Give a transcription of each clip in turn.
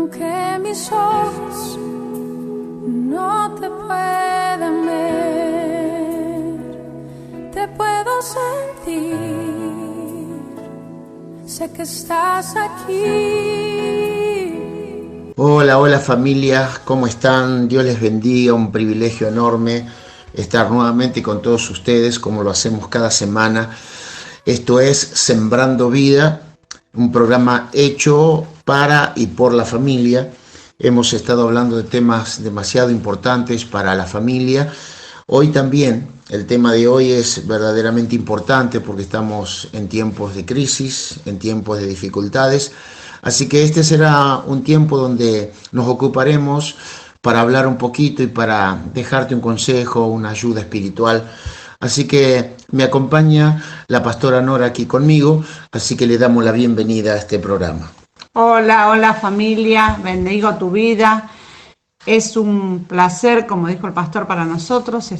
aunque mis ojos no te puedan ver, te puedo sentir, sé que estás aquí. Hola, hola familia, ¿cómo están? Dios les bendiga, un privilegio enorme estar nuevamente con todos ustedes como lo hacemos cada semana. Esto es Sembrando Vida, un programa hecho para y por la familia. Hemos estado hablando de temas demasiado importantes para la familia. Hoy también, el tema de hoy es verdaderamente importante porque estamos en tiempos de crisis, en tiempos de dificultades. Así que este será un tiempo donde nos ocuparemos para hablar un poquito y para dejarte un consejo, una ayuda espiritual. Así que me acompaña la pastora Nora aquí conmigo, así que le damos la bienvenida a este programa. Hola, hola familia, bendigo tu vida. Es un placer, como dijo el pastor, para nosotros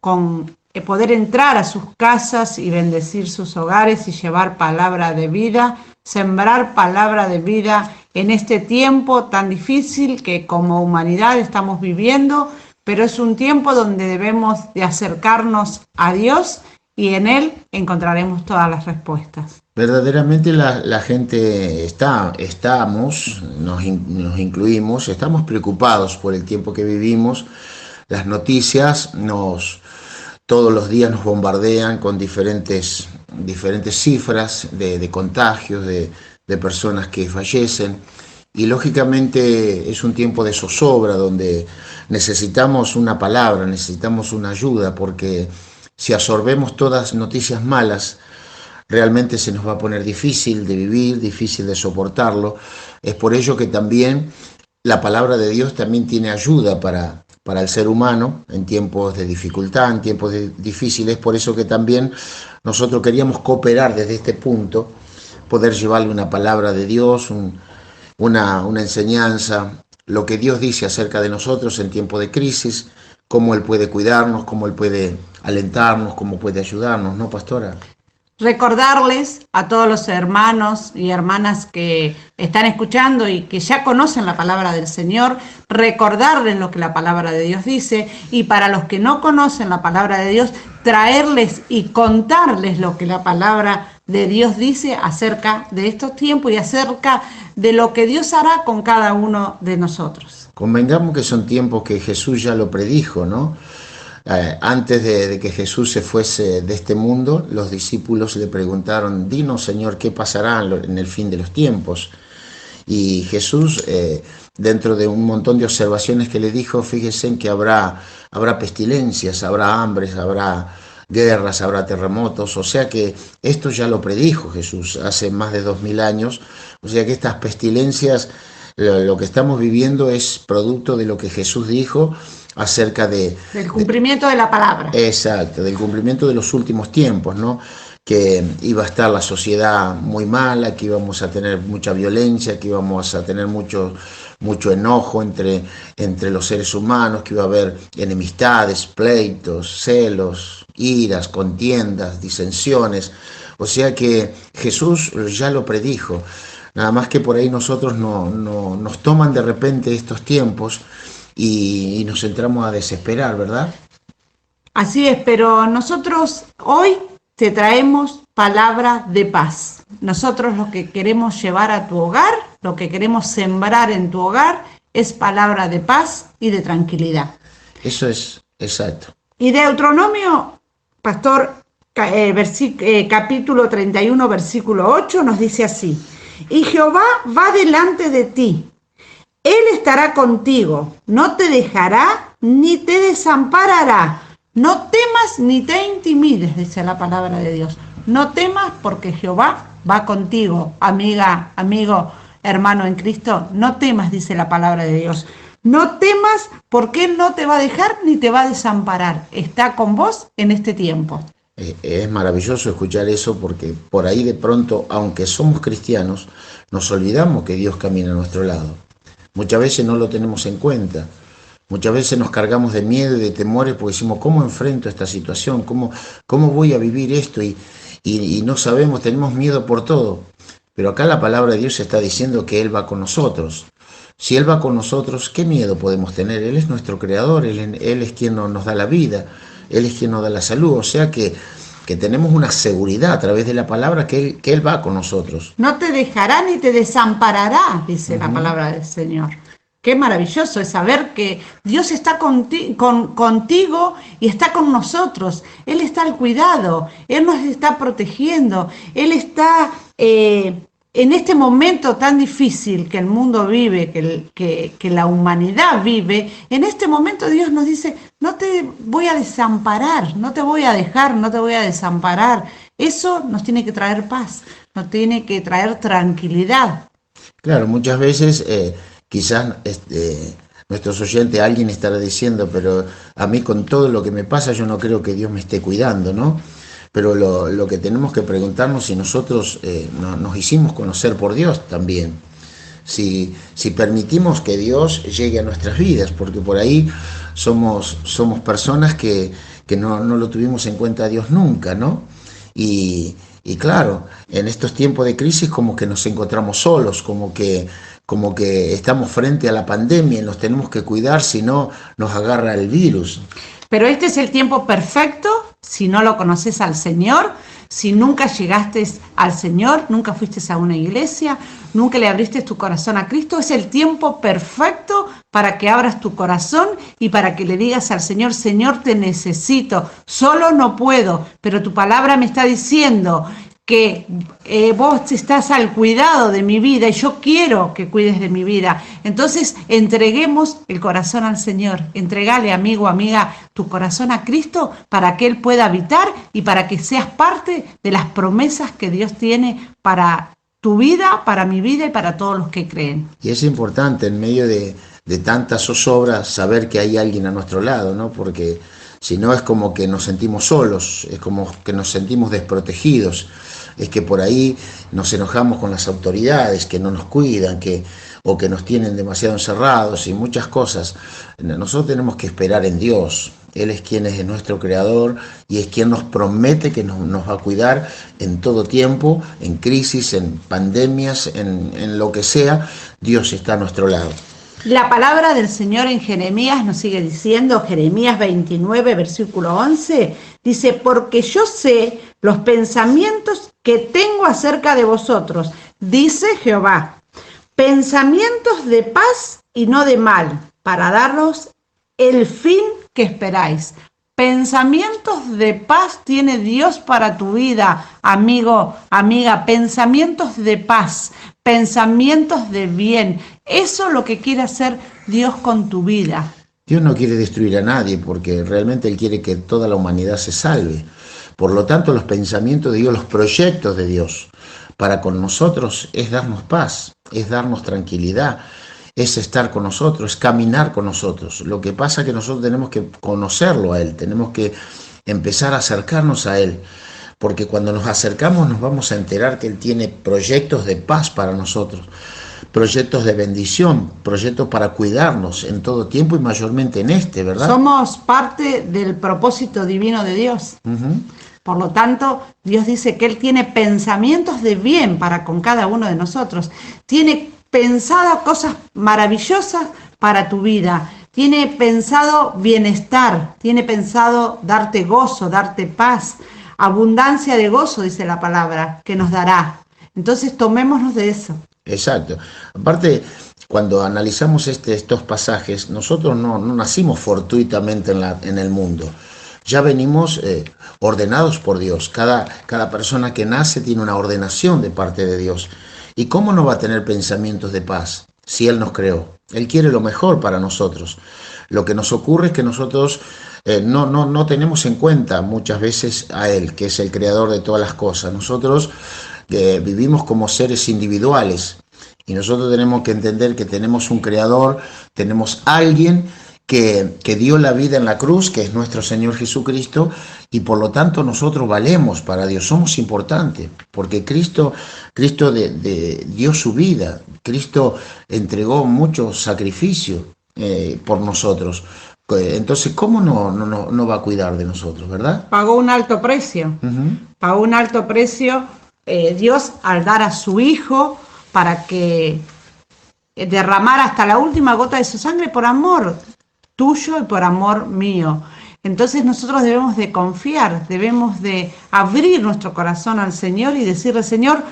poder entrar a sus casas y bendecir sus hogares y llevar palabra de vida, sembrar palabra de vida en este tiempo tan difícil que como humanidad estamos viviendo, pero es un tiempo donde debemos de acercarnos a Dios y en Él encontraremos todas las respuestas. Verdaderamente la gente nos incluimos, estamos preocupados por el tiempo que vivimos. Las noticias todos los días nos bombardean con diferentes cifras de contagios, de personas que fallecen. Y lógicamente es un tiempo de zozobra donde necesitamos una palabra, necesitamos una ayuda, porque si absorbemos todas noticias malas, realmente se nos va a poner difícil de vivir, difícil de soportarlo. Es por ello que también la palabra de Dios también tiene ayuda para el ser humano en tiempos de dificultad, en tiempos difíciles. Por eso que también nosotros queríamos cooperar desde este punto, poder llevarle una palabra de Dios, una enseñanza, lo que Dios dice acerca de nosotros en tiempos de crisis, cómo Él puede cuidarnos, cómo Él puede alentarnos, cómo puede ayudarnos, ¿no, pastora? Recordarles a todos los hermanos y hermanas que están escuchando y que ya conocen la palabra del Señor, recordarles lo que la palabra de Dios dice, y para los que no conocen la palabra de Dios, traerles y contarles lo que la palabra de Dios dice acerca de estos tiempos y acerca de lo que Dios hará con cada uno de nosotros. Convengamos que son tiempos que Jesús ya lo predijo, ¿no? Antes de que Jesús se fuese de este mundo, los discípulos le preguntaron: dinos, Señor, ¿qué pasará en el fin de los tiempos? Y Jesús, dentro de un montón de observaciones que le dijo, fíjense en que habrá pestilencias, habrá hambres, habrá guerras, habrá terremotos. O sea que esto ya lo predijo Jesús hace más de 2000 años. O sea que estas pestilencias, lo que estamos viviendo es producto de lo que Jesús dijo acerca del cumplimiento de la palabra. Exacto, del cumplimiento de los últimos tiempos, ¿no? Que iba a estar la sociedad muy mala, que íbamos a tener mucha violencia, que íbamos a tener mucho enojo entre los seres humanos, que iba a haber enemistades, pleitos, celos, iras, contiendas, disensiones. O sea que Jesús ya lo predijo. Nada más que por ahí nosotros nos toman de repente estos tiempos y nos entramos a desesperar, ¿verdad? Así es, pero nosotros hoy te traemos palabra de paz. Nosotros lo que queremos llevar a tu hogar, lo que queremos sembrar en tu hogar, es palabra de paz y de tranquilidad. Eso es, exacto. Y Deuteronomio, pastor, capítulo 31, versículo 8, nos dice así: y Jehová va delante de ti, Él estará contigo, no te dejará ni te desamparará. No temas ni te intimides, dice la palabra de Dios. No temas porque Jehová va contigo, amiga, amigo, hermano en Cristo. No temas, dice la palabra de Dios. No temas porque Él no te va a dejar ni te va a desamparar. Está con vos en este tiempo. Es maravilloso escuchar eso, porque por ahí de pronto, aunque somos cristianos, nos olvidamos que Dios camina a nuestro lado. Muchas veces no lo tenemos en cuenta. Muchas veces nos cargamos de miedo y de temores porque decimos: ¿cómo enfrento esta situación? ¿Cómo voy a vivir esto? Y no sabemos, tenemos miedo por todo. Pero acá la palabra de Dios está diciendo que Él va con nosotros. Si Él va con nosotros, ¿qué miedo podemos tener? Él es nuestro creador, Él es quien nos da la vida, Él es quien nos da la salud. O sea que tenemos una seguridad a través de la palabra que Él va con nosotros. No te dejará ni te desamparará, dice la palabra del Señor. Qué maravilloso es saber que Dios está contigo y está con nosotros. Él está al cuidado, Él nos está protegiendo, Él está en este momento tan difícil que el mundo vive, que la humanidad vive. En este momento Dios nos dice, no te voy a desamparar, no te voy a dejar, no te voy a desamparar. Eso nos tiene que traer paz, nos tiene que traer tranquilidad. Claro, muchas veces quizás nuestros oyentes, alguien estará diciendo, pero a mí con todo lo que me pasa yo no creo que Dios me esté cuidando, ¿no? Pero lo que tenemos que preguntarnos si nosotros nos hicimos conocer por Dios también, si permitimos que Dios llegue a nuestras vidas, porque por ahí somos personas que no lo tuvimos en cuenta a Dios nunca, ¿no? Y claro, en estos tiempos de crisis como que nos encontramos solos, como que estamos frente a la pandemia y nos tenemos que cuidar, si no nos agarra el virus. Pero este es el tiempo perfecto, si no lo conoces al Señor, si nunca llegaste al Señor, nunca fuiste a una iglesia, nunca le abriste tu corazón a Cristo, es el tiempo perfecto para que abras tu corazón y para que le digas al Señor, Señor, te necesito, solo no puedo, pero tu palabra me está diciendo que vos estás al cuidado de mi vida y yo quiero que cuides de mi vida. Entonces entreguemos el corazón al Señor, entregale, amigo, amiga, tu corazón a Cristo para que Él pueda habitar y para que seas parte de las promesas que Dios tiene para tu vida, para mi vida y para todos los que creen. Y es importante en medio de tantas zozobras saber que hay alguien a nuestro lado, ¿no? Porque si no es como que nos sentimos solos, es como que nos sentimos desprotegidos, es que por ahí nos enojamos con las autoridades que no nos cuidan, o que nos tienen demasiado encerrados y muchas cosas. Nosotros tenemos que esperar en Dios. Él es quien es nuestro creador y es quien nos promete que nos va a cuidar en todo tiempo, en crisis, en pandemias, en lo que sea. Dios está a nuestro lado. La palabra del Señor en Jeremías nos sigue diciendo, Jeremías 29, versículo 11, dice, porque yo sé los pensamientos que tengo acerca de vosotros, dice Jehová, pensamientos de paz y no de mal, para daros el fin que esperáis. Pensamientos de paz tiene Dios para tu vida, amigo, amiga, pensamientos de paz, pensamientos de bien. Eso es lo que quiere hacer Dios con tu vida. Dios no quiere destruir a nadie porque realmente Él quiere que toda la humanidad se salve. Por lo tanto, los pensamientos de Dios, los proyectos de Dios para con nosotros es darnos paz, es darnos tranquilidad, es estar con nosotros, es caminar con nosotros. Lo que pasa es que nosotros tenemos que conocerlo a Él, tenemos que empezar a acercarnos a Él, porque cuando nos acercamos nos vamos a enterar que Él tiene proyectos de paz para nosotros, proyectos de bendición, proyectos para cuidarnos en todo tiempo y mayormente en este, ¿verdad? Somos parte del propósito divino de Dios. Por lo tanto, Dios dice que Él tiene pensamientos de bien para con cada uno de nosotros. Tiene pensado cosas maravillosas para tu vida. Tiene pensado bienestar. Tiene pensado darte gozo, darte paz. Abundancia de gozo, dice la palabra, que nos dará. Entonces, tomémonos de eso. Exacto. Aparte, cuando analizamos estos pasajes, nosotros no nacimos fortuitamente en el mundo. Ya venimos ordenados por Dios. Cada persona que nace tiene una ordenación de parte de Dios. ¿Y cómo no va a tener pensamientos de paz si Él nos creó? Él quiere lo mejor para nosotros. Lo que nos ocurre es que nosotros no tenemos en cuenta muchas veces a Él, que es el creador de todas las cosas. Nosotros vivimos como seres individuales y nosotros tenemos que entender que tenemos un creador, tenemos alguien que dio la vida en la cruz, que es nuestro Señor Jesucristo, y por lo tanto nosotros valemos para Dios, somos importantes, porque Cristo dio su vida, Cristo entregó mucho sacrificio por nosotros. Entonces, ¿cómo no va a cuidar de nosotros, verdad? Pagó un alto precio, pagó un alto precio Dios al dar a su Hijo para que derramar hasta la última gota de su sangre por amor tuyo y por amor mío. Entonces nosotros debemos de confiar, debemos de abrir nuestro corazón al Señor y decirle: Señor,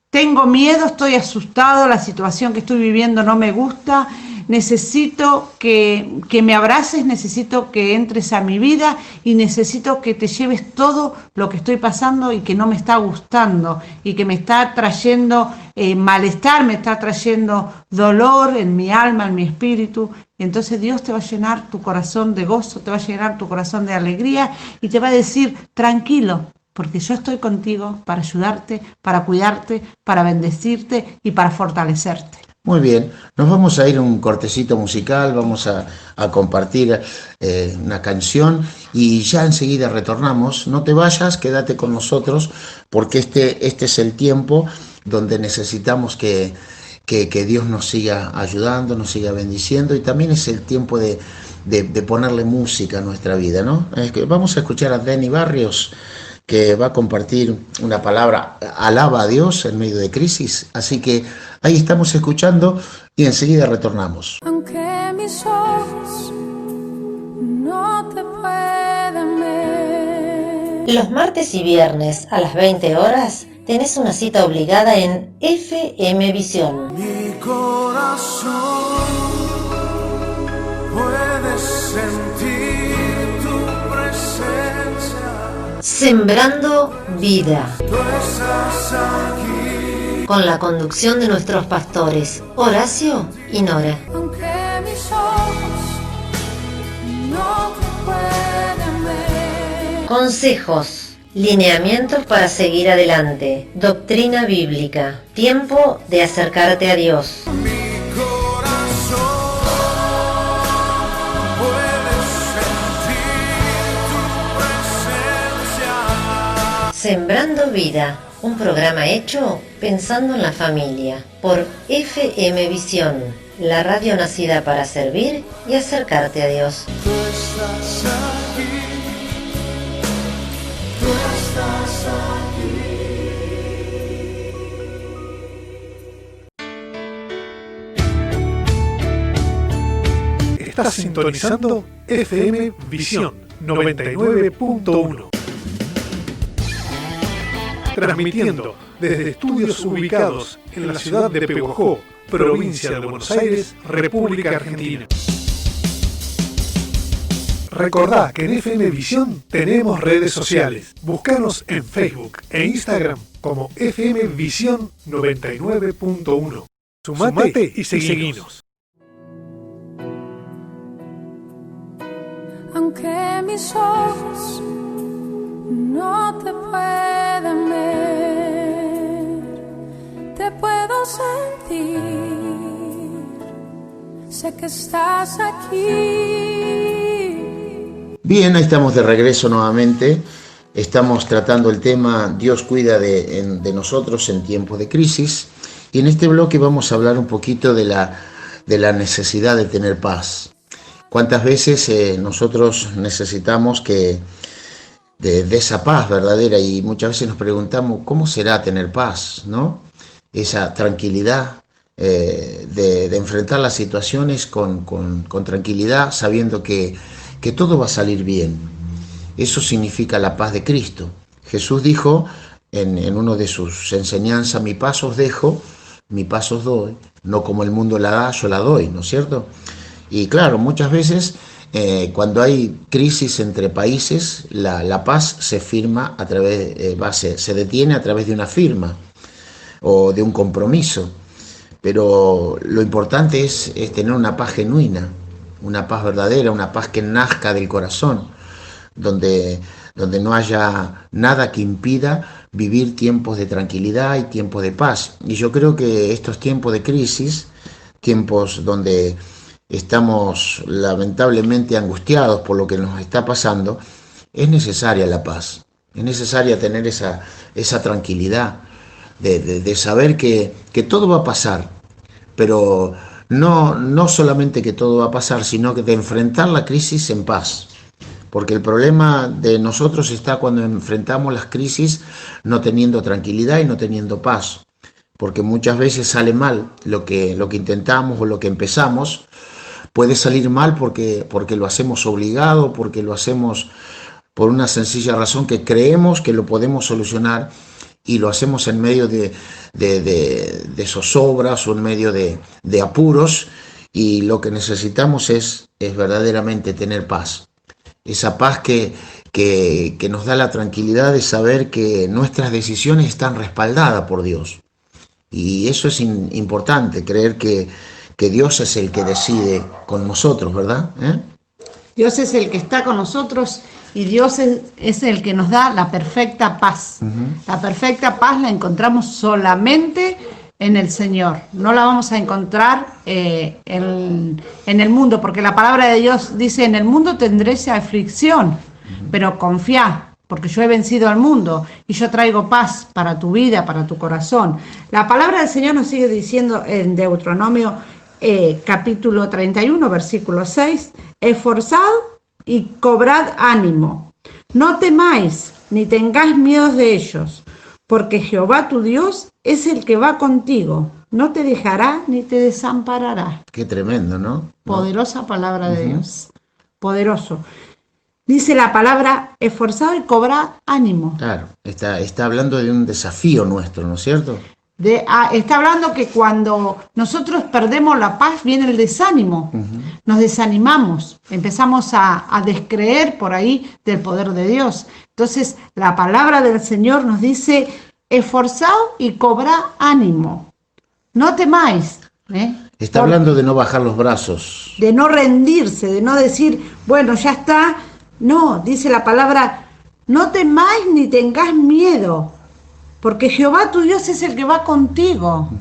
tengo miedo, estoy asustado, la situación que estoy viviendo no me gusta, necesito que me abraces, necesito que entres a mi vida y necesito que te lleves todo lo que estoy pasando y que no me está gustando y que me está trayendo malestar, me está trayendo dolor en mi alma, en mi espíritu. Y entonces Dios te va a llenar tu corazón de gozo, te va a llenar tu corazón de alegría y te va a decir: tranquilo, porque yo estoy contigo para ayudarte, para cuidarte, para bendecirte y para fortalecerte. Muy bien, nos vamos a ir a un cortecito musical, vamos a compartir una canción y ya enseguida retornamos. No te vayas, quédate con nosotros, porque este es el tiempo donde necesitamos que Dios nos siga ayudando, nos siga bendiciendo, y también es el tiempo de ponerle música a nuestra vida, ¿no? Vamos a escuchar a Denny Barrios, que va a compartir una palabra, alaba a Dios en medio de crisis. Así que ahí estamos escuchando y enseguida retornamos. Aunque mis ojos no te puedan ver. Los martes y viernes a las 20 horas tenés una cita obligada en FM Visión. Mi corazón puede sentir tu presencia. Sembrando vida. Tú estás aquí. Con la conducción de nuestros pastores Horacio y Nora. Aunque mis ojos no te puedan ver. Consejos, lineamientos para seguir adelante, doctrina bíblica, tiempo de acercarte a Dios. Mi corazón puede sentir tu presencia. Sembrando vida, un programa hecho pensando en la familia, por FM Visión, la radio nacida para servir y acercarte a Dios. Tú estás aquí. Tú estás aquí. Estás sintonizando FM Visión 99.1. Transmitiendo desde estudios ubicados en la ciudad de Pehuajó, provincia de Buenos Aires, República Argentina. Recordá que en FM Visión tenemos redes sociales. Búscanos en Facebook e Instagram como FM Visión 99.1. Sumate y seguinos. Aunque mis ojos no te puedan ver, te puedo sentir, sé que estás aquí. Bien, ahí estamos de regreso nuevamente. Estamos tratando el tema Dios cuida de nosotros en tiempos de crisis, y en este bloque vamos a hablar un poquito de la necesidad de tener paz. ¿Cuántas veces nosotros necesitamos de esa paz verdadera? Y muchas veces nos preguntamos, ¿cómo será tener paz, ¿no? Esa tranquilidad de enfrentar las situaciones con tranquilidad, sabiendo que todo va a salir bien. Eso significa la paz de Cristo. Jesús dijo en uno de sus enseñanzas: mi paz os dejo, mi paz os doy, no como el mundo la da, yo la doy, ¿no es cierto? Y claro, muchas veces cuando hay crisis entre países, la paz se firma a través, se detiene a través de una firma o de un compromiso. Pero lo importante es tener una paz genuina, una paz verdadera, una paz que nazca del corazón, donde no haya nada que impida vivir tiempos de tranquilidad y tiempos de paz. Y yo creo que estos tiempos de crisis, tiempos donde estamos lamentablemente angustiados por lo que nos está pasando, es necesaria la paz, es necesaria tener esa tranquilidad de saber que todo va a pasar, pero no solamente que todo va a pasar, sino que de enfrentar la crisis en paz. Porque el problema de nosotros está cuando enfrentamos las crisis no teniendo tranquilidad y no teniendo paz. porque muchas veces sale mal lo que intentamos o lo que empezamos. Puede salir mal porque lo hacemos obligado, porque lo hacemos por una sencilla razón que creemos que lo podemos solucionar y lo hacemos en medio de zozobras o en medio de apuros, y lo que necesitamos es verdaderamente tener paz. Esa paz que nos da la tranquilidad de saber que nuestras decisiones están respaldadas por Dios. Y eso es importante, creer que Dios es el que decide con nosotros, ¿verdad? Dios es el que está con nosotros y Dios es el que nos da la perfecta paz. La perfecta paz la encontramos solamente en el Señor. No la vamos a encontrar en el mundo, porque la palabra de Dios dice: en el mundo tendréis aflicción, pero confiad, porque yo he vencido al mundo y yo traigo paz para tu vida, para tu corazón. La palabra del Señor nos sigue diciendo en Deuteronomio capítulo 31, versículo 6: esforzad y cobrad ánimo, no temáis ni tengáis miedo de ellos, porque Jehová tu Dios es el que va contigo, no te dejará ni te desamparará. Qué tremendo, ¿no? Poderosa palabra de Dios, poderoso. Dice la palabra: esforzado y cobrad ánimo. Claro, está hablando de un desafío nuestro, ¿no es cierto? Está hablando que cuando nosotros perdemos la paz viene el desánimo, nos desanimamos, empezamos a descreer por ahí del poder de Dios. Entonces la palabra del Señor nos dice: esforzado y cobrad ánimo, no temáis. Está hablando de no bajar los brazos. De no rendirse, de no decir, bueno, ya está. No, dice la palabra: no temáis ni tengáis miedo, porque Jehová tu Dios es el que va contigo.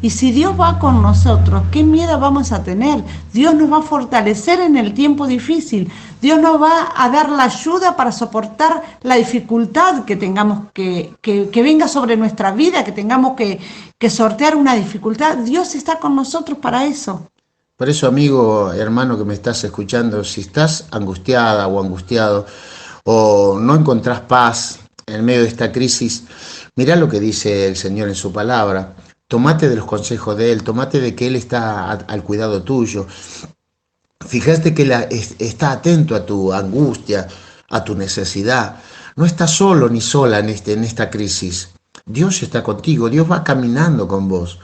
Y si Dios va con nosotros, ¿qué miedo vamos a tener? Dios nos va a fortalecer en el tiempo difícil. Dios nos va a dar la ayuda para soportar la dificultad que tengamos que venga sobre nuestra vida, que tengamos que sortear una dificultad. Dios está con nosotros para eso. Por eso, amigo, hermano que me estás escuchando, si estás angustiada o angustiado o no encontrás paz en medio de esta crisis, mirá lo que dice el Señor en su palabra. Tomate de los consejos de Él, tomate de que Él está al cuidado tuyo. Fíjate que está atento a tu angustia, a tu necesidad. No estás solo ni sola en esta crisis. Dios está contigo, Dios va caminando con vos.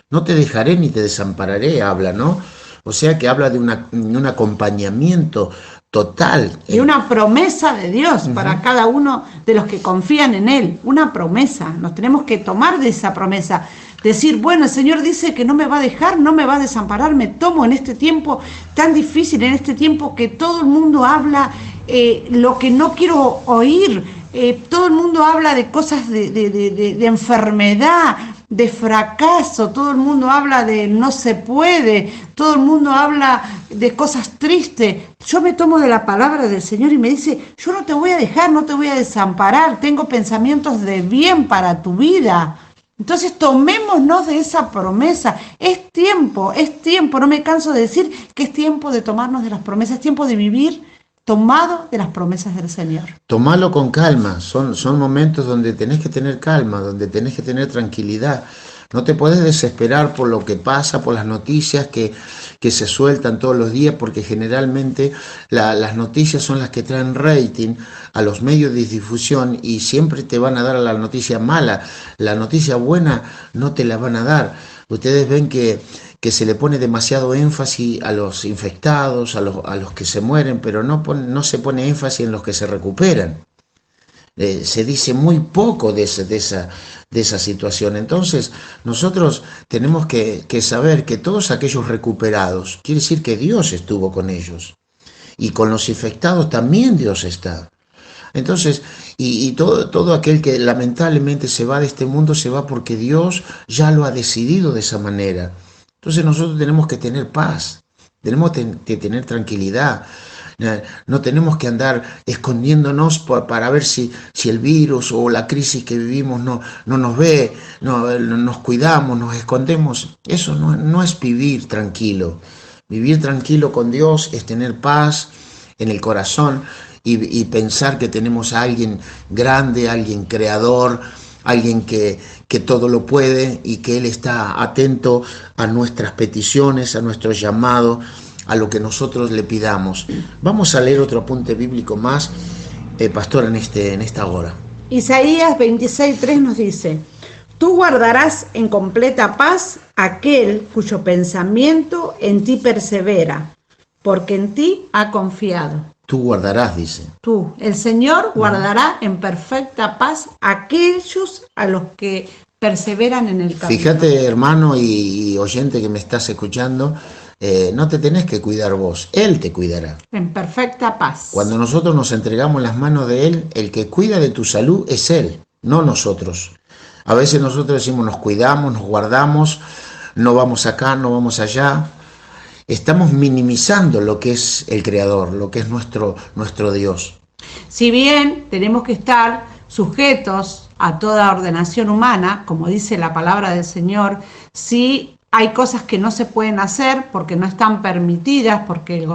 No te dejaré ni te desampararé, habla, ¿no? O sea que habla de un acompañamiento total. Y una promesa de Dios para cada uno de los que confían en Él. Una promesa. Nos tenemos que tomar de esa promesa. Decir, bueno, el Señor dice que no me va a dejar, no me va a desamparar. Me tomo en este tiempo tan difícil, en este tiempo que todo el mundo habla lo que no quiero oír. Todo el mundo habla de cosas de enfermedad, de fracaso, todo el mundo habla de no se puede, todo el mundo habla de cosas tristes. Yo me tomo de la palabra del Señor y me dice: yo no te voy a dejar, no te voy a desamparar, tengo pensamientos de bien para tu vida. Entonces tomémonos de esa promesa. Es tiempo, no me canso de decir que es tiempo de tomarnos de las promesas, es tiempo de vivir tomado de las promesas del Señor. Tomalo con calma, son momentos donde tenés que tener calma, donde tenés que tener tranquilidad. No te podés desesperar por lo que pasa, por las noticias que se sueltan todos los días, porque generalmente las noticias son las que traen rating a los medios de difusión y siempre te van a dar la noticia mala. La noticia buena no te la van a dar. Ustedes ven que se le pone demasiado énfasis a los infectados, a los que se mueren, pero no se pone énfasis en los que se recuperan. Se dice muy poco de esa situación. Entonces, nosotros tenemos que saber que todos aquellos recuperados, quiere decir que Dios estuvo con ellos. Y con los infectados también Dios está. Entonces, y todo aquel que lamentablemente se va de este mundo, se va porque Dios ya lo ha decidido de esa manera. Entonces nosotros tenemos que tener paz, tenemos que tener tranquilidad. No tenemos que andar escondiéndonos para ver si el virus o la crisis que vivimos no nos ve, nos cuidamos, nos escondemos. Eso no es vivir tranquilo. Vivir tranquilo con Dios es tener paz en el corazón y pensar que tenemos a alguien grande, alguien creador, alguien que que todo lo puede y que Él está atento a nuestras peticiones, a nuestro llamado, a lo que nosotros le pidamos. Vamos a leer otro apunte bíblico más, pastor, en esta hora. Isaías 26:3 nos dice: tú guardarás en completa paz aquel cuyo pensamiento en ti persevera, porque en ti ha confiado. Tú guardarás, dice. Tú, el Señor, guardará en perfecta paz aquellos a los que perseveran en el camino. Fíjate, hermano y oyente que me estás escuchando, no te tenés que cuidar vos, Él te cuidará. En perfecta paz. Cuando nosotros nos entregamos en las manos de Él, el que cuida de tu salud es Él, no nosotros. A veces nosotros decimos, nos cuidamos, nos guardamos, no vamos acá, no vamos allá. Estamos minimizando lo que es el Creador, lo que es nuestro Dios. Si bien tenemos que estar sujetos a toda ordenación humana, como dice la palabra del Señor, sí hay cosas que no se pueden hacer porque no están permitidas, porque el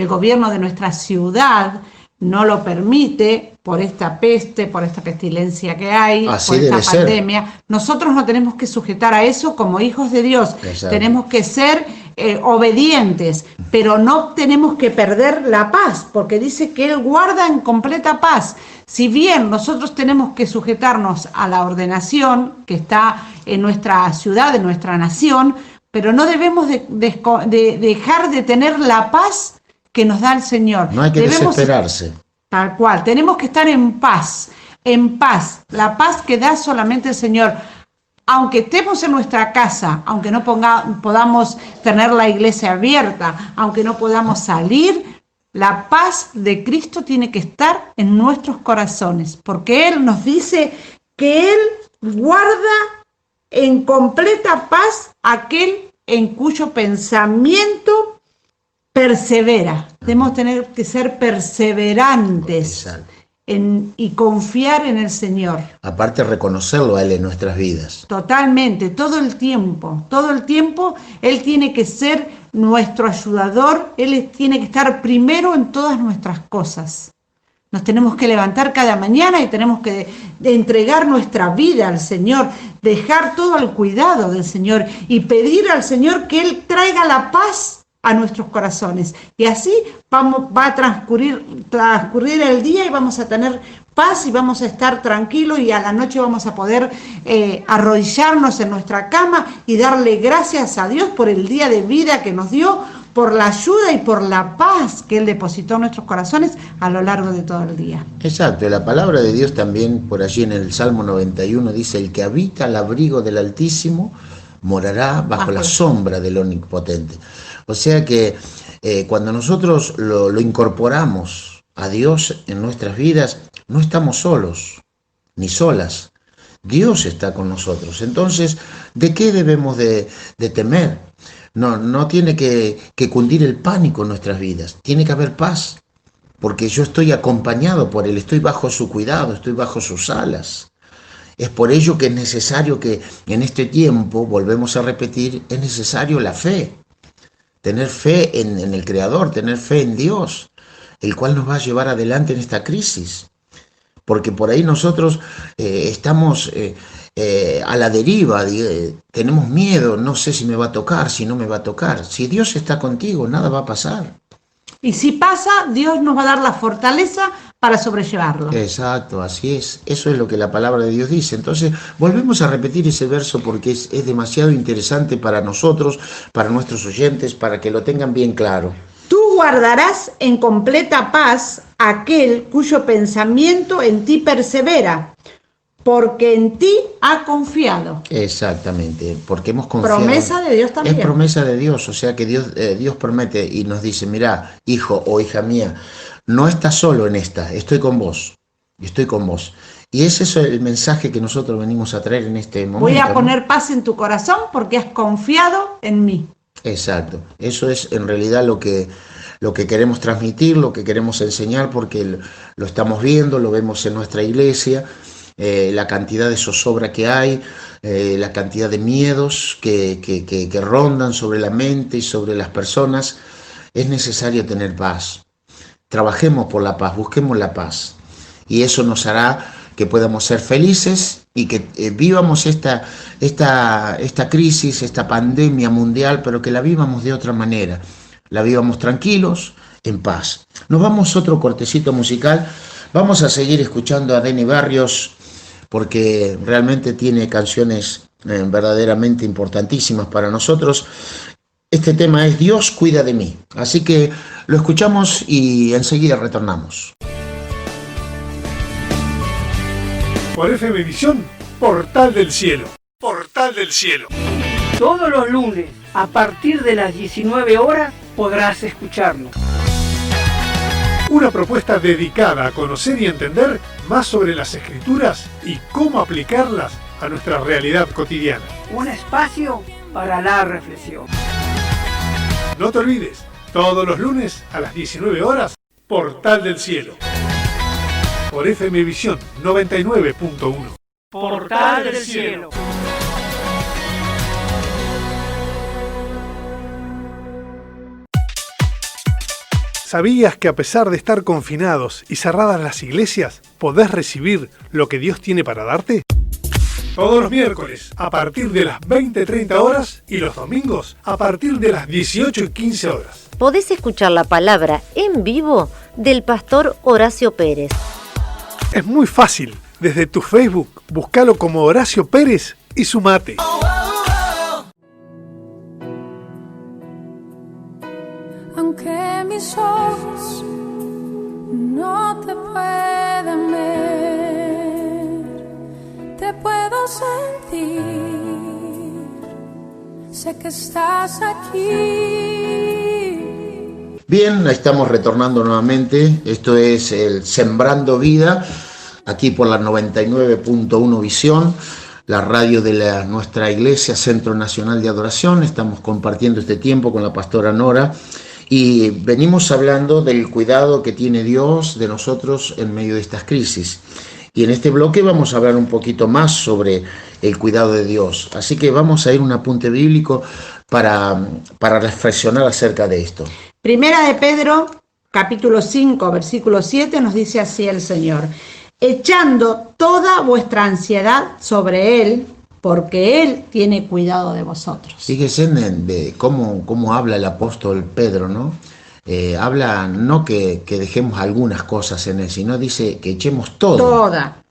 gobierno de nuestra ciudad no lo permite por esta peste, por esta pestilencia que hay, Así por esta debe ser. pandemia. Nosotros no tenemos que sujetar a eso como hijos de Dios. Exacto. Tenemos que ser obedientes, pero no tenemos que perder la paz, porque dice que Él guarda en completa paz. Si bien nosotros tenemos que sujetarnos a la ordenación que está en nuestra ciudad, en nuestra nación, pero no debemos dejar de tener la paz que nos da el Señor. No hay que desesperarse. Tal cual, tenemos que estar en paz, la paz que da solamente el Señor. Aunque estemos en nuestra casa, aunque no podamos tener la iglesia abierta, aunque no podamos salir, la paz de Cristo tiene que estar en nuestros corazones, porque Él nos dice que Él guarda en completa paz aquel en cuyo pensamiento persevera. Debemos tener que ser perseverantes. Exacto. Y confiar en el Señor. Aparte, reconocerlo a Él en nuestras vidas. Totalmente, todo el tiempo, Él tiene que ser nuestro ayudador, Él tiene que estar primero en todas nuestras cosas. Nos tenemos que levantar cada mañana y tenemos que entregar nuestra vida al Señor, dejar todo al cuidado del Señor y pedir al Señor que Él traiga la paz a nuestros corazones. Y así va a transcurrir el día y vamos a tener paz y vamos a estar tranquilos y a la noche vamos a poder arrodillarnos en nuestra cama y darle gracias a Dios por el día de vida que nos dio, por la ayuda y por la paz que Él depositó en nuestros corazones a lo largo de todo el día. Exacto, la palabra de Dios también por allí en el Salmo 91 dice: el que habita al abrigo del Altísimo morará bajo la sombra del Omnipotente. O sea que cuando nosotros lo incorporamos a Dios en nuestras vidas, no estamos solos ni solas. Dios está con nosotros. Entonces, ¿de qué debemos de temer? No tiene que cundir el pánico en nuestras vidas. Tiene que haber paz, porque yo estoy acompañado por Él, estoy bajo su cuidado, estoy bajo sus alas. Es por ello que es necesario que en este tiempo, volvemos a repetir, es necesario la fe. Tener fe en el Creador, tener fe en Dios, el cual nos va a llevar adelante en esta crisis. Porque por ahí nosotros estamos a la deriva, tenemos miedo, no sé si me va a tocar, si no me va a tocar. Si Dios está contigo, nada va a pasar. Y si pasa, Dios nos va a dar la fortaleza para sobrellevarlo. Exacto, así es. Eso es lo que la palabra de Dios dice. Entonces, volvemos a repetir ese verso porque es demasiado interesante para nosotros, para nuestros oyentes, para que lo tengan bien claro. Tú guardarás en completa paz aquel cuyo pensamiento en ti persevera, porque en ti ha confiado. Exactamente, porque hemos confiado. Promesa de Dios también. Es promesa de Dios, o sea que Dios promete y nos dice: mira, hijo o hija mía, no estás solo en esta, estoy con vos. Y ese es el mensaje que nosotros venimos a traer en este momento. Voy a poner paz en tu corazón porque has confiado en mí. Exacto, eso es en realidad lo que queremos transmitir, lo que queremos enseñar, porque lo estamos viendo, lo vemos en nuestra iglesia, la cantidad de zozobra que hay, la cantidad de miedos que rondan sobre la mente y sobre las personas. Es necesario tener paz. Trabajemos por la paz, busquemos la paz. Y eso nos hará que podamos ser felices y que vivamos esta crisis, esta pandemia mundial, pero que la vivamos de otra manera, la vivamos tranquilos, en paz. Nos vamos a otro cortecito musical, vamos a seguir escuchando a Denny Barrios, porque realmente tiene canciones verdaderamente importantísimas para nosotros. Este tema es Dios cuida de mí, así que lo escuchamos y enseguida retornamos. Por FM Visión, Portal del Cielo. Portal del Cielo. Todos los lunes, a partir de las 19 horas, podrás escucharnos. Una propuesta dedicada a conocer y entender más sobre las Escrituras y cómo aplicarlas a nuestra realidad cotidiana. Un espacio para la reflexión. No te olvides, todos los lunes a las 19 horas, Portal del Cielo. Por FM Visión 99.1. Portal del Cielo. ¿Sabías que a pesar de estar confinados y cerradas las iglesias, podés recibir lo que Dios tiene para darte? Todos los miércoles a partir de las 20:30 horas y los domingos a partir de las 18:15 horas. Podés escuchar la palabra en vivo del pastor Horacio Pérez. Es muy fácil. Desde tu Facebook, búscalo como Horacio Pérez y sumate. Aunque mis ojos no te puedan ver, te puedo sentir, sé que estás aquí. Bien, estamos retornando nuevamente, esto es el Sembrando Vida, aquí por la 99.1 Visión, la radio de nuestra iglesia, Centro Nacional de Adoración. Estamos compartiendo este tiempo con la pastora Nora y venimos hablando del cuidado que tiene Dios de nosotros en medio de estas crisis. Y en este bloque vamos a hablar un poquito más sobre el cuidado de Dios. Así que vamos a ir a un apunte bíblico para reflexionar acerca de esto. Primera de Pedro, capítulo 5, versículo 7, nos dice así el Señor: echando toda vuestra ansiedad sobre Él, porque Él tiene cuidado de vosotros. Fíjense de cómo habla el apóstol Pedro, ¿no? Habla no que dejemos algunas cosas en Él, sino dice que echemos todo. Toda.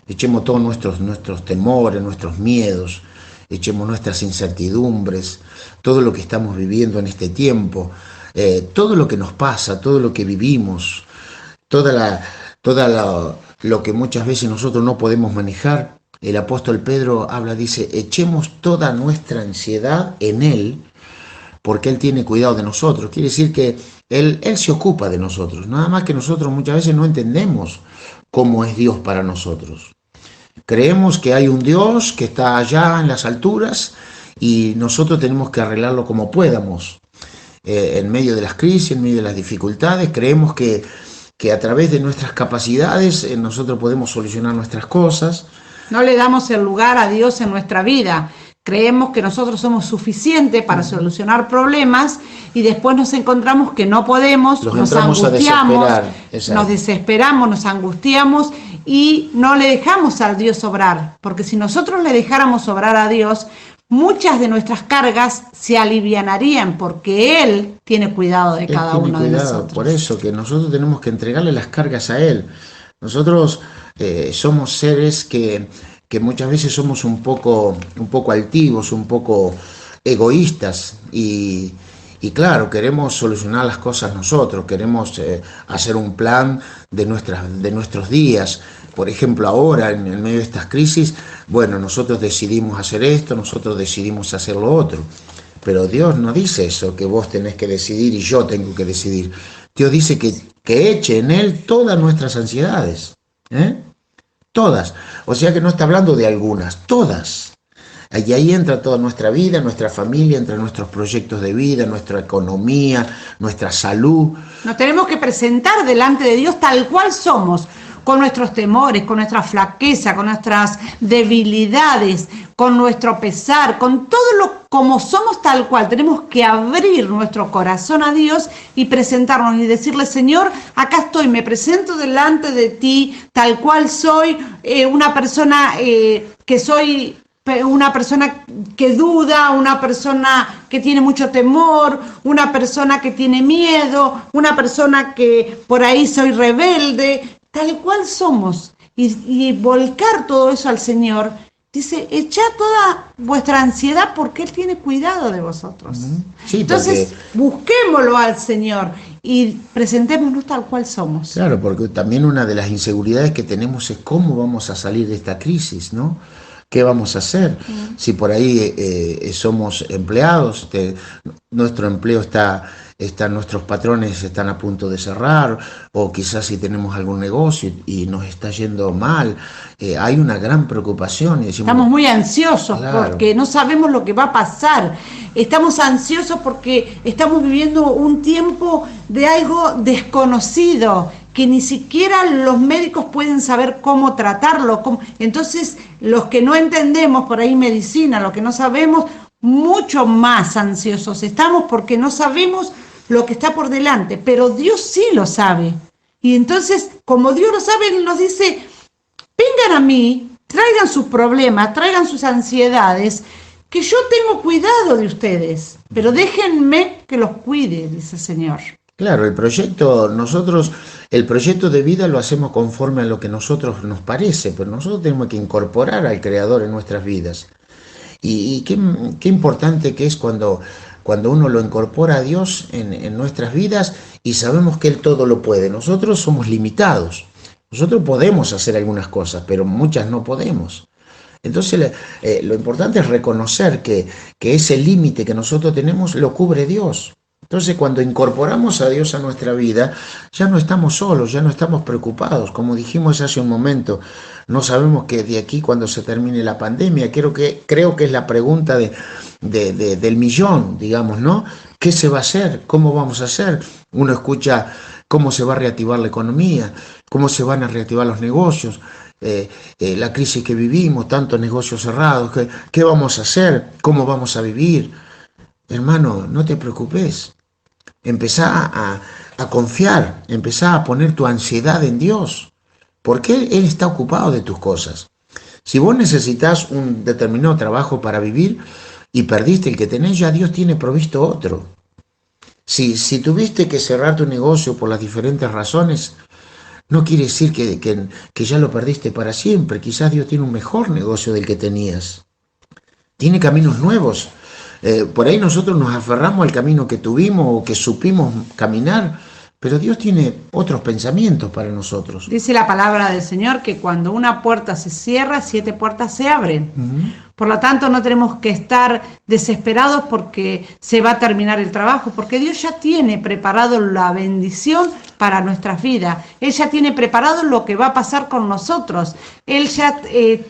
Echemos todos nuestros temores, nuestros miedos, echemos nuestras incertidumbres, todo lo que estamos viviendo en este tiempo, todo lo que nos pasa, todo lo que vivimos, lo que muchas veces nosotros no podemos manejar. El apóstol Pedro dice, echemos toda nuestra ansiedad en Él, porque Él tiene cuidado de nosotros. Quiere decir que Él se ocupa de nosotros, nada más que nosotros muchas veces no entendemos cómo es Dios para nosotros. Creemos que hay un Dios que está allá en las alturas y nosotros tenemos que arreglarlo como podamos. En medio de las crisis, en medio de las dificultades, creemos que a través de nuestras capacidades nosotros podemos solucionar nuestras cosas. No le damos el lugar a Dios en nuestra vida. Creemos que nosotros somos suficientes para solucionar problemas y después nos encontramos que no podemos, nos angustiamos, nos desesperamos, nos angustiamos y no le dejamos a Dios obrar. Porque si nosotros le dejáramos obrar a Dios, muchas de nuestras cargas se alivianarían porque Él tiene cuidado de cada uno de nosotros. Por eso que nosotros tenemos que entregarle las cargas a Él. Nosotros somos seres que muchas veces somos un poco altivos, un poco egoístas y claro, queremos solucionar las cosas nosotros, queremos hacer un plan de nuestros días. Por ejemplo, ahora en medio de estas crisis, bueno, nosotros decidimos hacer esto, nosotros decidimos hacer lo otro, pero Dios no dice eso, que vos tenés que decidir y yo tengo que decidir. Dios dice que eche en Él todas nuestras ansiedades, todas. O sea que no está hablando de algunas, todas. Y ahí entra toda nuestra vida, nuestra familia, entra nuestros proyectos de vida, nuestra economía, nuestra salud. Nos tenemos que presentar delante de Dios tal cual somos, con nuestros temores, con nuestra flaqueza, con nuestras debilidades, con nuestro pesar, con como somos tal cual, tenemos que abrir nuestro corazón a Dios y presentarnos y decirle, Señor, acá estoy, me presento delante de ti, tal cual soy, una persona que soy... una persona que duda, una persona que tiene mucho temor, una persona que tiene miedo, una persona que por ahí soy rebelde, tal cual somos. Y volcar todo eso al Señor. Dice, echad toda vuestra ansiedad porque Él tiene cuidado de vosotros. Sí, entonces, busquémoslo al Señor y presentémonos tal cual somos. Claro, porque también una de las inseguridades que tenemos es cómo vamos a salir de esta crisis, ¿no? ¿Qué vamos a hacer? Si por ahí somos empleados, nuestro empleo nuestros patrones están a punto de cerrar, o quizás si tenemos algún negocio y nos está yendo mal, hay una gran preocupación. Y decimos, estamos muy ansiosos, claro, porque no sabemos lo que va a pasar. Estamos ansiosos porque estamos viviendo un tiempo de algo desconocido, que ni siquiera los médicos pueden saber cómo tratarlo. Entonces, los que no entendemos por ahí medicina, los que no sabemos, mucho más ansiosos estamos porque no sabemos lo que está por delante, pero Dios sí lo sabe. Y entonces, como Dios lo sabe, Él nos dice, vengan a mí, traigan sus problemas, traigan sus ansiedades, que yo tengo cuidado de ustedes, pero déjenme que los cuide, dice el Señor. Claro, el proyecto de vida lo hacemos conforme a lo que nosotros nos parece, pero nosotros tenemos que incorporar al Creador en nuestras vidas. Y qué importante que es cuando uno lo incorpora a Dios en nuestras vidas y sabemos que Él todo lo puede. Nosotros somos limitados, nosotros podemos hacer algunas cosas, pero muchas no podemos. Entonces lo importante es reconocer que ese límite que nosotros tenemos lo cubre Dios. Entonces, cuando incorporamos a Dios a nuestra vida, ya no estamos solos, ya no estamos preocupados. Como dijimos hace un momento, no sabemos que de aquí, cuando se termine la pandemia, creo que es la pregunta del millón, digamos, ¿no? ¿Qué se va a hacer? ¿Cómo vamos a hacer? Uno escucha cómo se va a reactivar la economía, cómo se van a reactivar los negocios, la crisis que vivimos, tantos negocios cerrados, ¿qué vamos a hacer? ¿Cómo vamos a vivir? Hermano, no te preocupes. Empezá a confiar, empezá a poner tu ansiedad en Dios, porque Él está ocupado de tus cosas. Si vos necesitas un determinado trabajo para vivir y perdiste el que tenés, ya Dios tiene provisto otro. Si tuviste que cerrar tu negocio por las diferentes razones, no quiere decir que ya lo perdiste para siempre. Quizás Dios tiene un mejor negocio del que tenías. Tiene caminos nuevos. Por ahí nosotros nos aferramos al camino que tuvimos o que supimos caminar, pero Dios tiene otros pensamientos para nosotros. Dice la palabra del Señor que cuando una puerta se cierra, 7 puertas se abren. Por lo tanto, no tenemos que estar desesperados porque se va a terminar el trabajo, porque Dios ya tiene preparado la bendición para nuestras vidas. Él ya tiene preparado lo que va a pasar con nosotros. Él ya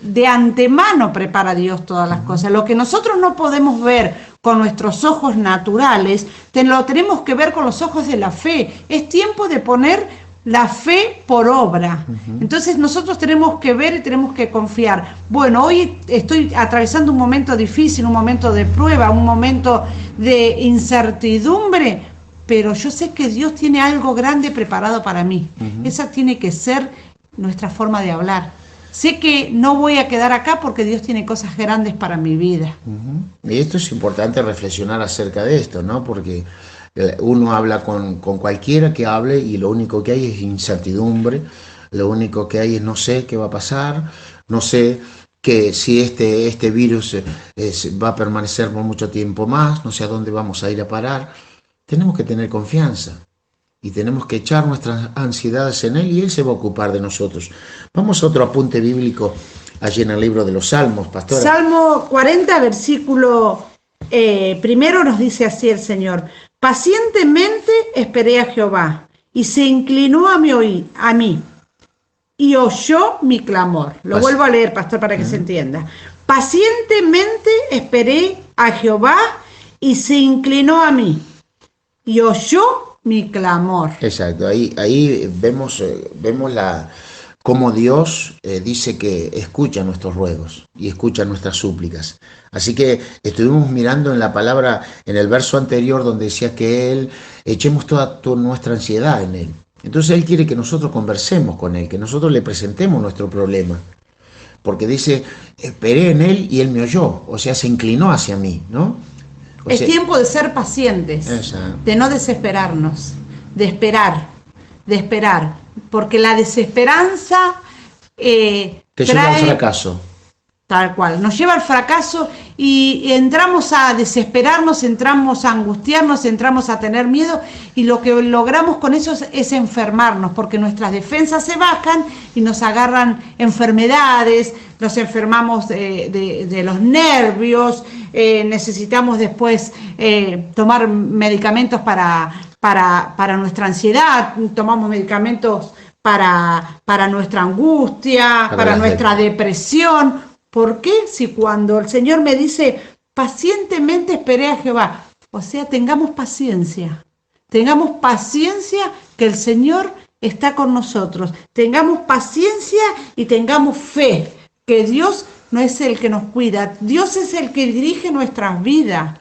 de antemano prepara a Dios todas las cosas. Lo que nosotros no podemos ver con nuestros ojos naturales, lo tenemos que ver con los ojos de la fe. Es tiempo de poner la fe por obra. Entonces nosotros tenemos que ver y tenemos que confiar. Bueno, hoy estoy atravesando un momento difícil, un momento de prueba, un momento de incertidumbre, pero yo sé que Dios tiene algo grande preparado para mí. Esa tiene que ser nuestra forma de hablar. Sé que no voy a quedar acá porque Dios tiene cosas grandes para mi vida. Y esto es importante reflexionar acerca de esto, ¿no? Porque uno habla con cualquiera que hable y lo único que hay es incertidumbre, lo único que hay es no sé qué va a pasar, no sé que si este virus va a permanecer por mucho tiempo más, no sé a dónde vamos a ir a parar. Tenemos que tener confianza y tenemos que echar nuestras ansiedades en Él y Él se va a ocupar de nosotros. Vamos a otro apunte bíblico allí en el libro de los Salmos, pastora. Salmo 40, versículo primero nos dice así el Señor: pacientemente esperé a Jehová, y se inclinó a mí, y oyó mi clamor. Lo vuelvo a leer, pastor, para que se entienda. Pacientemente esperé a Jehová, y se inclinó a mí, y oyó mi clamor. Exacto, ahí vemos cómo Dios dice que escucha nuestros ruegos y escucha nuestras súplicas. Así que estuvimos mirando en la palabra, en el verso anterior, donde decía que Él, echemos toda nuestra ansiedad en Él. Entonces Él quiere que nosotros conversemos con Él, que nosotros le presentemos nuestro problema. Porque dice, esperé en Él y Él me oyó, o sea, se inclinó hacia mí, ¿no? Es tiempo de ser pacientes, de no desesperarnos, de esperar, porque la desesperanza te lleva al fracaso. Tal cual, nos lleva al fracaso y entramos a desesperarnos, entramos a angustiarnos, entramos a tener miedo y lo que logramos con eso es enfermarnos, porque nuestras defensas se bajan y nos agarran enfermedades, nos enfermamos de los nervios, necesitamos después tomar medicamentos para nuestra ansiedad, tomamos medicamentos para nuestra angustia, para nuestra depresión. ¿Por qué? Si cuando el Señor me dice, pacientemente esperé a Jehová, o sea, tengamos paciencia que el Señor está con nosotros, tengamos paciencia y tengamos fe, que Dios no es el que nos cuida, Dios es el que dirige nuestras vidas.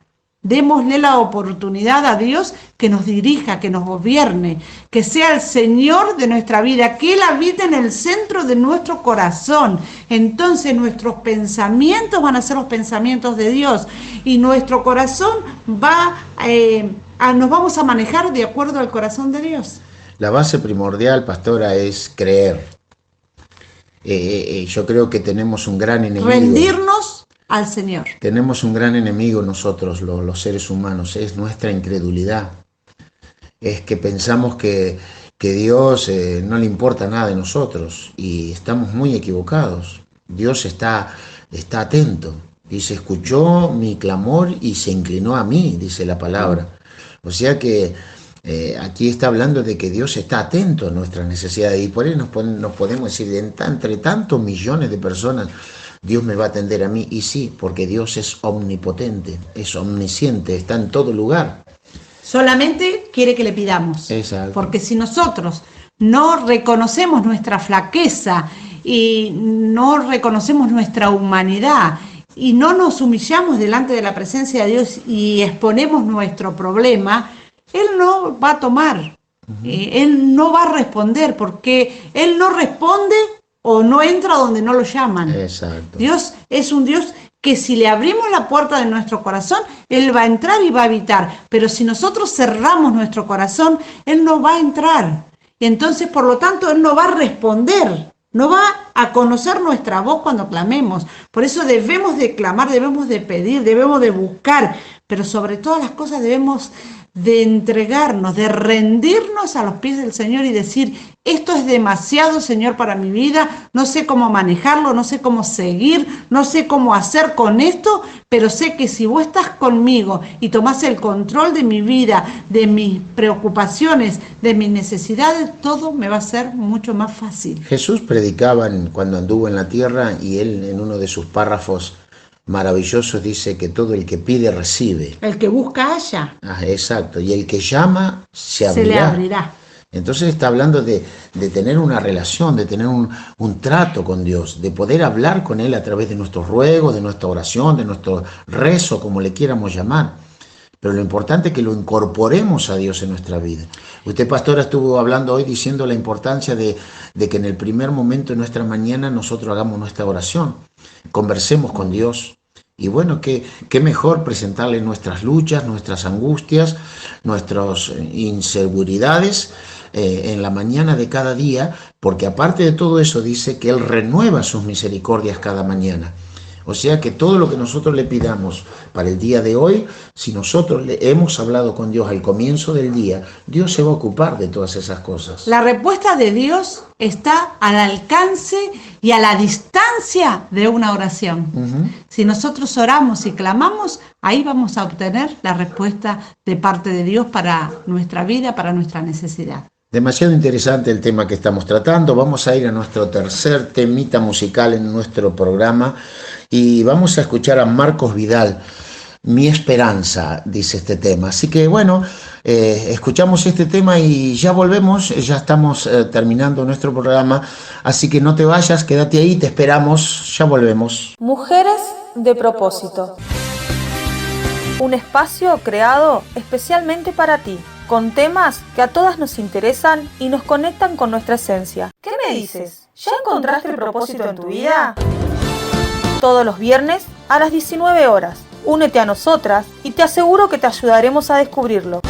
Démosle la oportunidad a Dios que nos dirija, que nos gobierne, que sea el Señor de nuestra vida, que Él habite en el centro de nuestro corazón. Entonces nuestros pensamientos van a ser los pensamientos de Dios y nuestro corazón nos vamos a manejar de acuerdo al corazón de Dios. La base primordial, pastora, es creer. Yo creo que tenemos un gran enemigo. Rendirnos al Señor. Tenemos un gran enemigo nosotros, los seres humanos, es nuestra incredulidad. Es que pensamos que Dios no le importa nada de nosotros y estamos muy equivocados. Dios está atento. Dice, escuchó mi clamor y se inclinó a mí, dice la palabra. O sea que aquí está hablando de que Dios está atento a nuestras necesidades y por eso nos podemos decir, entre tantos millones de personas, Dios me va a atender a mí, y sí, porque Dios es omnipotente, es omnisciente, está en todo lugar. Solamente quiere que le pidamos. Exacto. Porque si nosotros no reconocemos nuestra flaqueza y no reconocemos nuestra humanidad y no nos humillamos delante de la presencia de Dios y exponemos nuestro problema, Él no va a tomar, Él no va a responder, porque Él no responde o no entra donde no lo llaman. Exacto. Dios es un Dios que si le abrimos la puerta de nuestro corazón, Él va a entrar y va a habitar. Pero si nosotros cerramos nuestro corazón, Él no va a entrar. Y entonces, por lo tanto, Él no va a responder. No va a conocer nuestra voz cuando clamemos. Por eso debemos de clamar, debemos de pedir, debemos de buscar. Pero sobre todas las cosas debemos de entregarnos, de rendirnos a los pies del Señor y decir, esto es demasiado, Señor, para mi vida, no sé cómo manejarlo, no sé cómo seguir, no sé cómo hacer con esto, pero sé que si vos estás conmigo y tomás el control de mi vida, de mis preocupaciones, de mis necesidades, todo me va a ser mucho más fácil. Jesús predicaba cuando anduvo en la tierra y Él en uno de sus párrafos maravillosos dice que todo el que pide recibe. El que busca halla. Exacto, y el que llama se abrirá. Se le abrirá. Entonces está hablando de tener una relación, de tener un trato con Dios, de poder hablar con Él a través de nuestros ruegos, de nuestra oración, de nuestro rezo, como le quieramos llamar. Pero lo importante es que lo incorporemos a Dios en nuestra vida. Usted, pastora, estuvo hablando hoy diciendo la importancia de que en el primer momento de nuestra mañana nosotros hagamos nuestra oración, conversemos con Dios. Y bueno, qué mejor presentarle nuestras luchas, nuestras angustias, nuestras inseguridades en la mañana de cada día, porque aparte de todo eso dice que Él renueva sus misericordias cada mañana. O sea que todo lo que nosotros le pidamos para el día de hoy, si nosotros le hemos hablado con Dios al comienzo del día, Dios se va a ocupar de todas esas cosas. La respuesta de Dios está al alcance y a la distancia de una oración. Si nosotros oramos y clamamos, ahí vamos a obtener la respuesta de parte de Dios para nuestra vida, para nuestra necesidad. Demasiado interesante el tema que estamos tratando. Vamos a ir a nuestro tercer temita musical en nuestro programa y vamos a escuchar a Marcos Vidal. Mi esperanza, dice este tema. Así que bueno, escuchamos este tema y ya volvemos, ya estamos terminando nuestro programa, así que no te vayas, quédate ahí, te esperamos, ya volvemos. Mujeres de propósito. Un espacio creado especialmente para ti, con temas que a todas nos interesan y nos conectan con nuestra esencia. ¿Qué me dices? ¿Ya encontraste el propósito en tu vida? Todos los viernes a las 19 horas. Únete a nosotras y te aseguro que te ayudaremos a descubrirlo.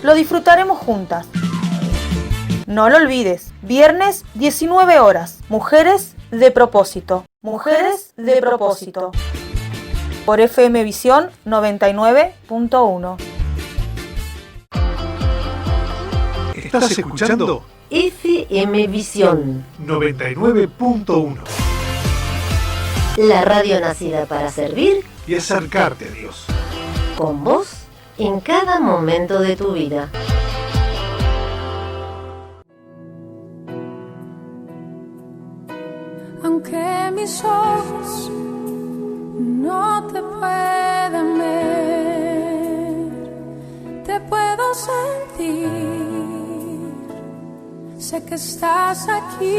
Lo disfrutaremos juntas. No lo olvides, viernes 19 horas, Mujeres de Propósito. Mujeres de Propósito. Por FM Visión 99.1. ¿Estás escuchando? FM Visión 99.1. La radio nacida para servir Y acercarte a Dios. con vos en cada momento de tu vida. Aunque mis ojos no te puedan ver, te puedo sentir, sé que estás aquí.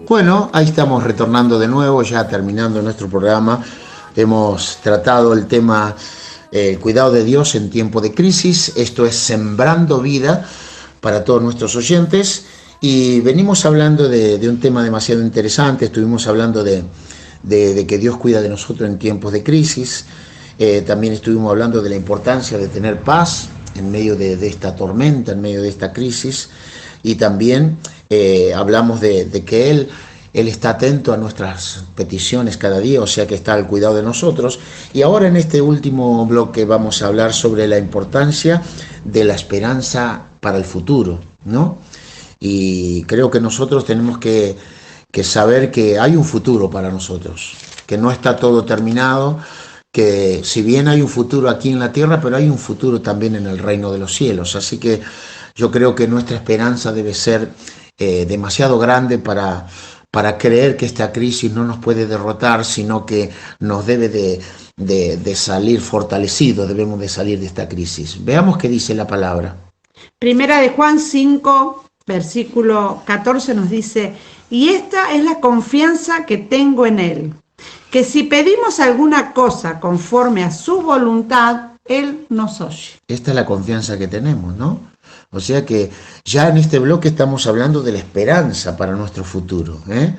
Bueno, ahí estamos retornando de nuevo, ya terminando nuestro programa. Hemos tratado el tema el cuidado de Dios en tiempo de crisis. Esto es Sembrando Vida para todos nuestros oyentes. Y venimos hablando de un tema demasiado interesante. Estuvimos hablando de que Dios cuida de nosotros en tiempos de crisis. También estuvimos hablando de la importancia de tener paz en medio de esta tormenta, en medio de esta crisis. Y también hablamos de que Él está atento a nuestras peticiones cada día, o sea que está al cuidado de nosotros. Y ahora en este último bloque vamos a hablar sobre la importancia de la esperanza para el futuro, ¿no? Y creo que nosotros tenemos que saber que hay un futuro para nosotros, que no está todo terminado, que si bien hay un futuro aquí en la tierra, pero hay un futuro también en el reino de los cielos. Así que yo creo que nuestra esperanza debe ser demasiado grande para creer que esta crisis no nos puede derrotar, sino que nos debe de salir fortalecidos, debemos de salir de esta crisis. Veamos qué dice la palabra. Primera de Juan 5, versículo 14 nos dice: y esta es la confianza que tengo en Él, que si pedimos alguna cosa conforme a su voluntad, Él nos oye. Esta es la confianza que tenemos, ¿no? O sea que ya en este bloque estamos hablando de la esperanza para nuestro futuro, ¿eh?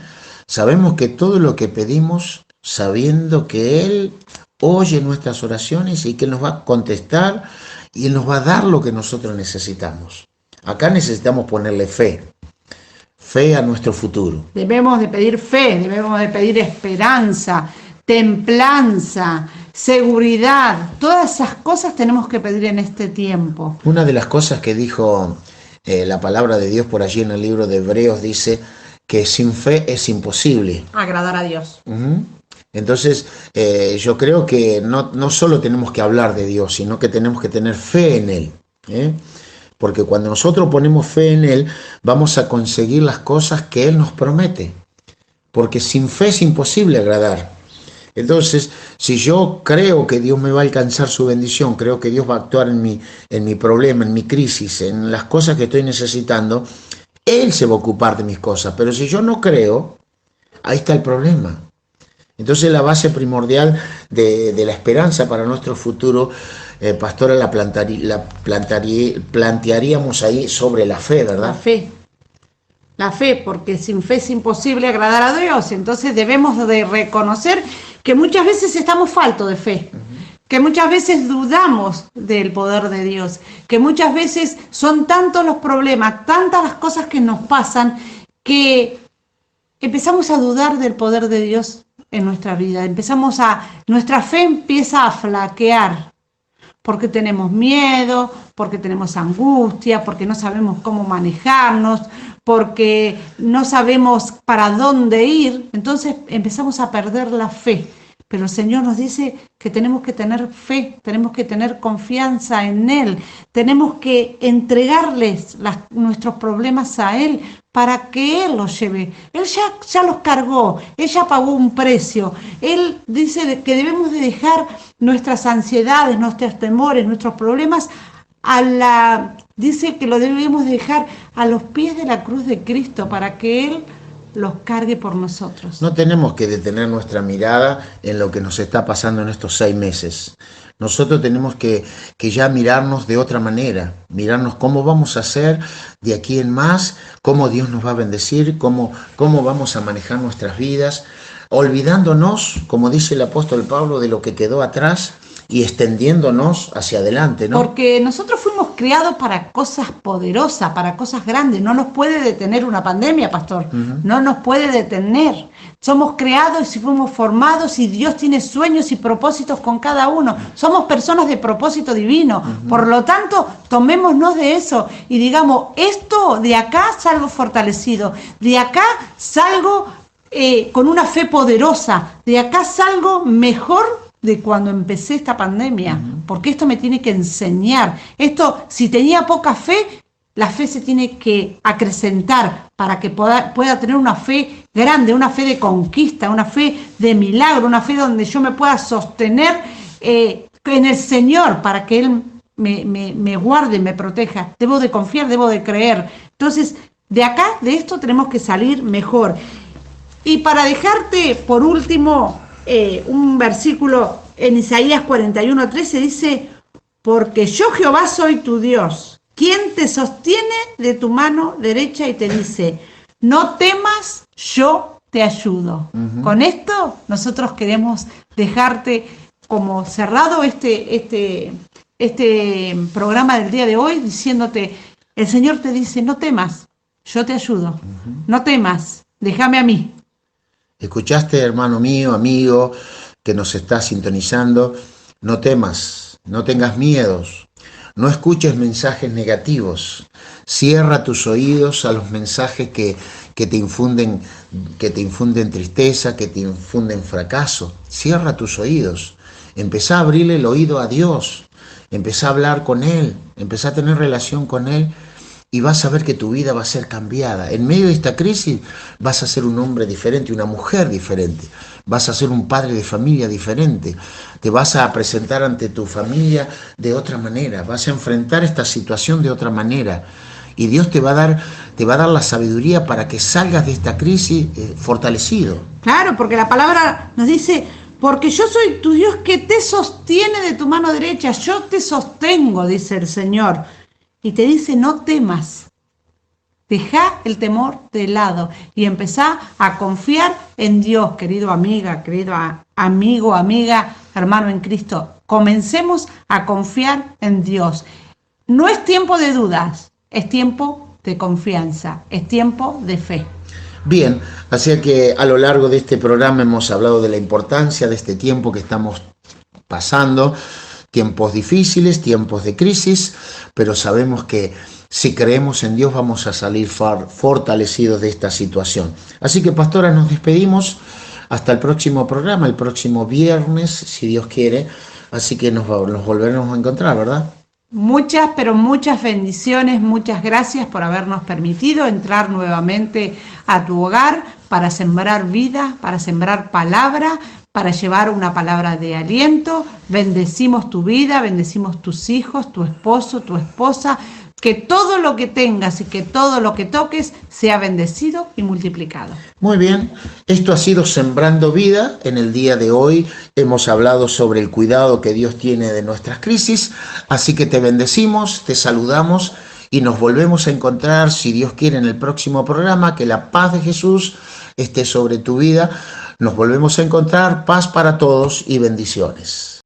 Sabemos que todo lo que pedimos, sabiendo que Él oye nuestras oraciones y que Él nos va a contestar y Él nos va a dar lo que nosotros necesitamos. Acá necesitamos ponerle fe a nuestro futuro. Debemos de pedir fe, debemos de pedir esperanza, templanza, seguridad. Todas esas cosas tenemos que pedir en este tiempo. Una de las cosas que dijo la palabra de Dios por allí en el libro de Hebreos dice que sin fe es imposible Agradar a Dios. Entonces yo creo que no solo tenemos que hablar de Dios, sino que tenemos que tener fe en Él, ¿eh? Porque cuando nosotros ponemos fe en Él, vamos a conseguir las cosas que Él nos promete. Porque sin fe es imposible agradar. Entonces, si yo creo que Dios me va a alcanzar su bendición, creo que Dios va a actuar en mi problema, en mi crisis, en las cosas que estoy necesitando, Él se va a ocupar de mis cosas. Pero si yo no creo, ahí está el problema. Entonces la base primordial de la esperanza para nuestro futuro, pastora, la plantearíamos ahí sobre la fe, ¿verdad? La fe, porque sin fe es imposible agradar a Dios. Entonces debemos de reconocer que muchas veces estamos faltos de fe, que muchas veces dudamos del poder de Dios, que muchas veces son tantos los problemas, tantas las cosas que nos pasan, que empezamos a dudar del poder de Dios en nuestra vida. Nuestra fe empieza a flaquear, porque tenemos miedo, porque tenemos angustia, porque no sabemos cómo manejarnos, porque no sabemos para dónde ir. Entonces empezamos a perder la fe. Pero el Señor nos dice que tenemos que tener fe, tenemos que tener confianza en Él, tenemos que entregarles nuestros problemas a Él para que Él los lleve. Él ya los cargó, Él ya pagó un precio. Él dice que debemos de dejar nuestras ansiedades, nuestros temores, nuestros problemas, dice que lo debemos dejar a los pies de la cruz de Cristo para que Él los cargue por nosotros. No tenemos que detener nuestra mirada en lo que nos está pasando en estos 6 meses. Nosotros tenemos que ya mirarnos de otra manera, mirarnos cómo vamos a hacer de aquí en más, cómo Dios nos va a bendecir, cómo vamos a manejar nuestras vidas, olvidándonos, como dice el apóstol Pablo, de lo que quedó atrás y extendiéndonos hacia adelante, ¿no? Porque nosotros fuimos creados para cosas poderosas, para cosas grandes. No nos puede detener una pandemia, pastor. No nos puede detener. Somos creados y fuimos formados y Dios tiene sueños y propósitos con cada uno. Somos personas de propósito divino. Por lo tanto, tomémonos de eso y digamos, esto de acá salgo fortalecido, de acá salgo con una fe poderosa, de acá salgo mejor de cuando empecé esta pandemia, porque esto me tiene que enseñar. Esto, si tenía poca fe, la fe se tiene que acrecentar para que pueda tener una fe grande, una fe de conquista, una fe de milagro, una fe donde yo me pueda sostener en el Señor para que Él me guarde, me proteja. Debo de confiar, debo de creer. Entonces, de acá, de esto tenemos que salir mejor. Y para dejarte, por último, un versículo en Isaías 41:13 dice: porque yo Jehová soy tu Dios, quien te sostiene de tu mano derecha y te dice, no temas, yo te ayudo. Con esto nosotros queremos dejarte como cerrado este programa del día de hoy, diciéndote, el Señor te dice, no temas, yo te ayudo, no temas, déjame a mí. ¿Escuchaste, hermano mío, amigo, que nos está sintonizando? No temas, no tengas miedos, no escuches mensajes negativos. Cierra tus oídos a los mensajes que te infunden tristeza, que te infunden fracaso. Cierra tus oídos. Empezá a abrirle el oído a Dios. Empezá a hablar con Él. Empezá a tener relación con Él. Y vas a ver que tu vida va a ser cambiada. En medio de esta crisis vas a ser un hombre diferente, una mujer diferente. Vas a ser un padre de familia diferente. Te vas a presentar ante tu familia de otra manera. Vas a enfrentar esta situación de otra manera. Y Dios te va a dar la sabiduría para que salgas de esta crisis fortalecido. Claro, porque la palabra nos dice, porque yo soy tu Dios que te sostiene de tu mano derecha. Yo te sostengo, dice el Señor. Y te dice, no temas, deja el temor de lado y empezá a confiar en Dios, querido amiga, querido amigo, amiga, hermano en Cristo. Comencemos a confiar en Dios. No es tiempo de dudas, es tiempo de confianza, es tiempo de fe. Bien, así que a lo largo de este programa hemos hablado de la importancia de este tiempo que estamos pasando. Tiempos difíciles, tiempos de crisis, pero sabemos que si creemos en Dios vamos a salir fortalecidos de esta situación. Así que, pastora, nos despedimos hasta el próximo programa, el próximo viernes, si Dios quiere. Así que nos volveremos a encontrar, ¿verdad? Muchas, pero muchas bendiciones, muchas gracias por habernos permitido entrar nuevamente a tu hogar para sembrar vida, para sembrar palabra, para llevar una palabra de aliento. Bendecimos tu vida, bendecimos tus hijos, tu esposo, tu esposa, que todo lo que tengas y que todo lo que toques sea bendecido y multiplicado. Muy bien, esto ha sido Sembrando Vida. En el día de hoy hemos hablado sobre el cuidado que Dios tiene de nuestras crisis, así que te bendecimos, te saludamos y nos volvemos a encontrar, si Dios quiere, en el próximo programa. Que la paz de Jesús esté sobre tu vida. Nos volvemos a encontrar. Paz para todos y bendiciones.